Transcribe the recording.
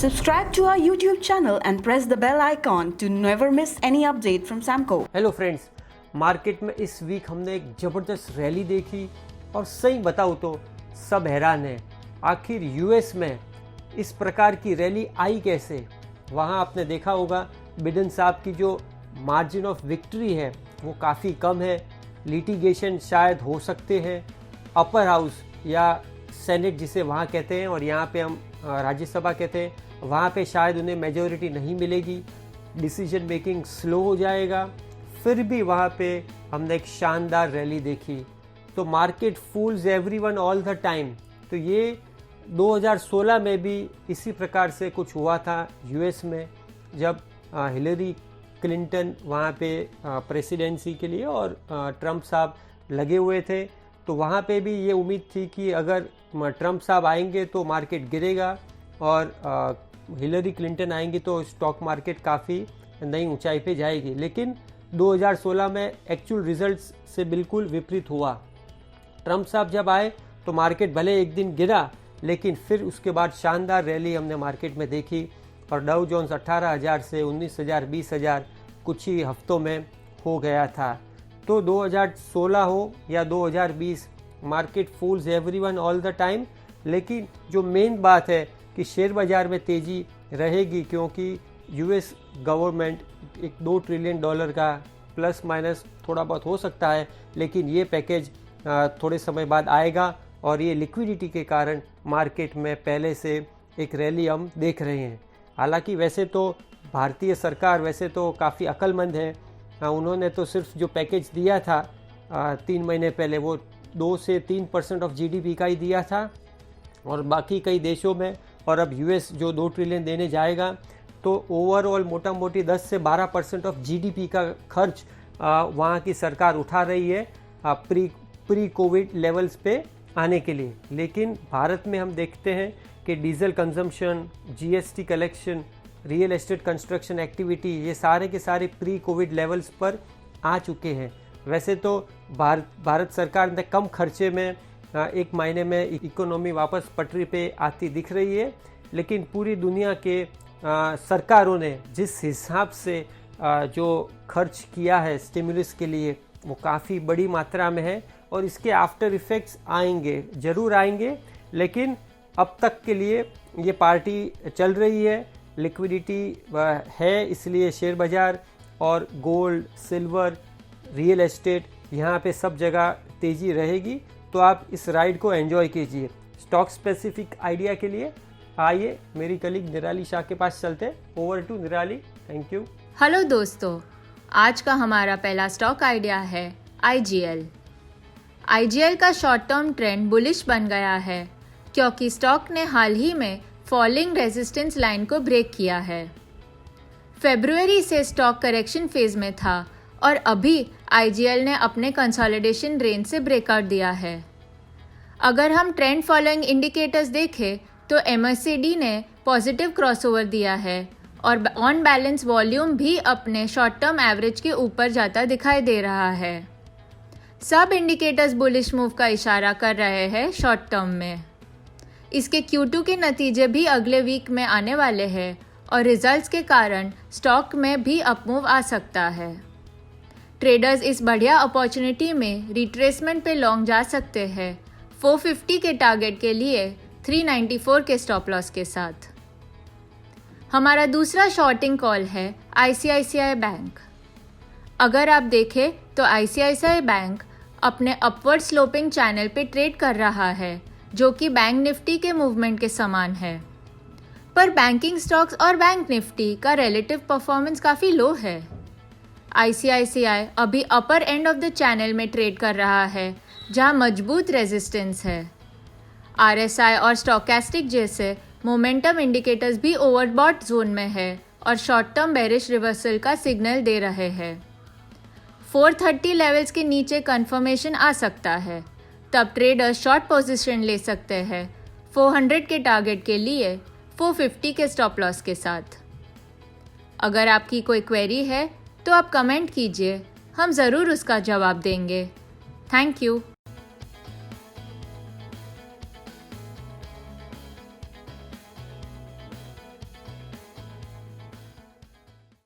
Subscribe to our YouTube channel and press the bell icon to never miss any update from Samco. Hello friends, market में इस week हमने एक ज़बरदस्त rally देखी और सही बताऊँ तो सब हैरान हैं। आखिर यूएस में इस प्रकार की रैली आई कैसे? वहाँ आपने देखा होगा बिडेन साहब की जो मार्जिन ऑफ विक्ट्री है वो काफ़ी कम है। लिटिगेशन शायद हो सकते हैं अपर हाउस या सेनेट जिसे वहाँ कहते हैं और यहाँ पे हम राज्यसभा कहते हैं, वहाँ पे शायद उन्हें मेजॉरिटी नहीं मिलेगी, डिसीजन मेकिंग स्लो हो जाएगा। फिर भी वहाँ पे हमने एक शानदार रैली देखी। तो market fools everyone all the time. तो ये 2016 में भी इसी प्रकार से कुछ हुआ था यूएस में, जब हिलरी क्लिंटन वहाँ पे प्रेसिडेंसी के लिए और ट्रंप साहब लगे हुए थे। तो वहाँ पे भी ये उम्मीद थी कि अगर ट्रंप साहब आएंगे तो मार्केट गिरेगा और हिलरी क्लिंटन आएंगी तो स्टॉक मार्केट काफ़ी नई ऊंचाई पे जाएगी। लेकिन 2016 में एक्चुअल रिजल्ट्स से बिल्कुल विपरीत हुआ। ट्रंप साहब जब आए तो मार्केट भले एक दिन गिरा, लेकिन फिर उसके बाद शानदार रैली हमने मार्केट में देखी और डाउ जोन्स 18,000 से 19,000 20,000 कुछ ही हफ्तों में हो गया था। तो 2016 हो या 2020, market fools everyone all the time. लेकिन जो मेन बात है कि शेयर बाज़ार में तेज़ी रहेगी, क्योंकि यूएस गवर्नमेंट एक $2 ट्रिलियन का प्लस माइनस थोड़ा बहुत हो सकता है, लेकिन ये पैकेज थोड़े समय बाद आएगा और ये लिक्विडिटी के कारण मार्केट में पहले से एक रैली हम देख रहे हैं। हालांकि वैसे तो भारतीय सरकार वैसे तो काफ़ी अक्लमंद है। उन्होंने तो सिर्फ जो पैकेज दिया था 3 महीने पहले वो 2 से 3% ऑफ जीडीपी का ही दिया था, और बाकी कई देशों में और अब यूएस जो 2 ट्रिलियन देने जाएगा तो ओवरऑल मोटा मोटी 10 से 12% ऑफ जीडीपी का खर्च वहाँ की सरकार उठा रही है प्री कोविड लेवल्स पे आने के लिए। लेकिन भारत में हम देखते हैं कि diesel consumption, GST collection, real estate construction activity, ये सारे के सारे प्री कोविड लेवल्स पर आ चुके हैं। वैसे तो भारत सरकार ने कम खर्चे में एक महीने में इकोनॉमी वापस पटरी पे आती दिख रही है, लेकिन पूरी दुनिया के सरकारों ने जिस हिसाब से जो खर्च किया है स्टिमुलस के लिए वो काफ़ी बड़ी मात्रा में है और इसके आफ्टर इफ़ेक्ट्स आएंगे, ज़रूर आएंगे। लेकिन अब तक के लिए ये पार्टी चल रही है, लिक्विडिटी है, इसलिए शेयर बाज़ार और गोल्ड, सिल्वर, रियल एस्टेट यहाँ पे सब जगह तेज़ी रहेगी। तो आप इस राइड को एंजॉय कीजिए। स्टॉक स्पेसिफिक आइडिया के लिए आइए मेरी कलीग निराली शाह के पास चलते हैं। ओवर टू निराली, थैंक यू। हेलो दोस्तों, आज का हमारा पहला स्टॉक आइडिया है आईजीएल। आईजीएल का शॉर्ट टर्म ट्रेंड बुलिश बन गया है क्योंकि स्टॉक ने हाल ही में फॉलिंग रेजिस्टेंस लाइन को ब्रेक किया है। फरवरी से स्टॉक करेक्शन फेज में था और अभी आईजीएल ने अपने कंसोलिडेशन रेंज से ब्रेकआउट दिया है। अगर हम ट्रेंड फॉलोइंग इंडिकेटर्स देखें तो एमएससीडी ने पॉजिटिव क्रॉसओवर दिया है और ऑन बैलेंस वॉल्यूम भी अपने शॉर्ट टर्म एवरेज के ऊपर जाता दिखाई दे रहा है। सब इंडिकेटर्स बुलिश मूव का इशारा कर रहे हैं शॉर्ट टर्म में। इसके Q2 के नतीजे भी अगले वीक में आने वाले हैं और रिजल्ट्स के कारण स्टॉक में भी अपमूव आ सकता है। ट्रेडर्स इस बढ़िया अपॉर्चुनिटी में रिट्रेसमेंट पे लॉन्ग जा सकते हैं 450 के टारगेट के लिए 394 के स्टॉप लॉस के साथ। हमारा दूसरा शॉर्टिंग कॉल है आईसीआईसीआई बैंक। अगर आप देखें तो आईसीआईसीआई बैंक अपने अपवर्ड स्लोपिंग चैनल पे ट्रेड कर रहा है, जो कि बैंक निफ्टी के मूवमेंट के समान है। पर बैंकिंग स्टॉक्स और बैंक निफ्टी का रिलेटिव परफॉर्मेंस काफ़ी लो है। आईसीआईसीआई अभी अपर एंड ऑफ द चैनल में ट्रेड कर रहा है, जहां मजबूत रेजिस्टेंस है। आरएसआई और स्टॉकेस्टिक जैसे मोमेंटम इंडिकेटर्स भी ओवरबॉट जोन में है और शॉर्ट टर्म बेरिश रिवर्सल का सिग्नल दे रहे हैं। 430 लेवल्स के नीचे कंफर्मेशन आ सकता है, तब ट्रेडर्स शॉर्ट पोजीशन ले सकते हैं 400 के टारगेट के लिए 450 के स्टॉप लॉस के साथ। अगर आपकी कोई क्वेरी है तो आप कमेंट कीजिए, हम ज़रूर उसका जवाब देंगे। Thank you.